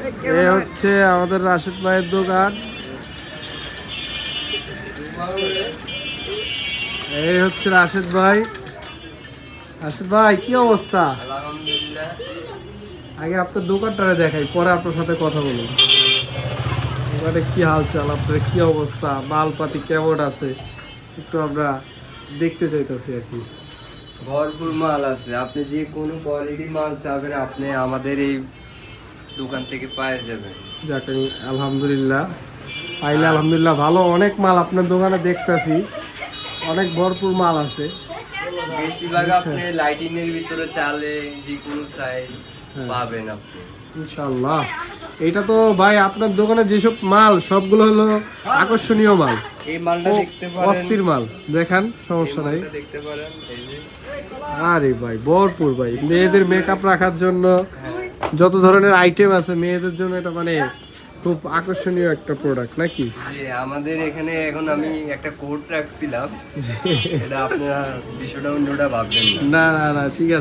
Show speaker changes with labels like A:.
A: এই হচ্ছে আমাদের রাশেদ ভাইয়ের দোকান। এই হচ্ছে রাশেদ ভাই। রাশেদ ভাই কি অবস্থা?
B: আলহামদুলিল্লাহ।
A: আগে আপনার দোকানটা দেখাই, পরে আপনার সাথে কথা বলুন। দোকানে কি হালচাল, আপনার কি অবস্থা, মালপাতি কেমন আছে একটু আমরা দেখতে চাইতেছি আর কি।
B: ভরপুর মাল আছে, আপনি যে কোনো কোয়ালিটি মাল চাবেন আপনি আমাদের এই দোকান থেকে পেয়ে যাবেন।
A: যাক, আলহামদুলিল্লাহ পাইলে আলহামদুলিল্লাহ ভালো। অনেক মাল আপনার দোকানে দেখতেছি, অনেক ভরপুর মাল আছে।
B: বেশিরভাগ আপনি লাইটিং এর ভিতরে চালে যে কোনো সাইজ পাবেন আপনি
A: ইনশাআল্লাহ। এটা তো ভাই আপনার দোকানে যেসব মাল সবগুলো হলো আকর্ষণীয় মাল।
B: এই মালটা দেখতে পারেন,
A: অস্থির মাল দেখান, সমস্যা নাই।
B: মালটা দেখতে পারেন এই যে।
A: আরে ভাই ভরপুর ভাই, মেয়েদের মেকআপ রাখার জন্য যত ধরনের আইটেম আছে মেয়েদের জন্য, এটা মানে খুব আকর্ষণীয় একটা প্রোডাক্ট নাকি?
B: যে আমাদের এখানে এখন আমি একটা কোড রাখছিলাম, এটা আপনারা বিষয়টা অন্যটা ভাববেন না।
A: না না না, ঠিক আছে।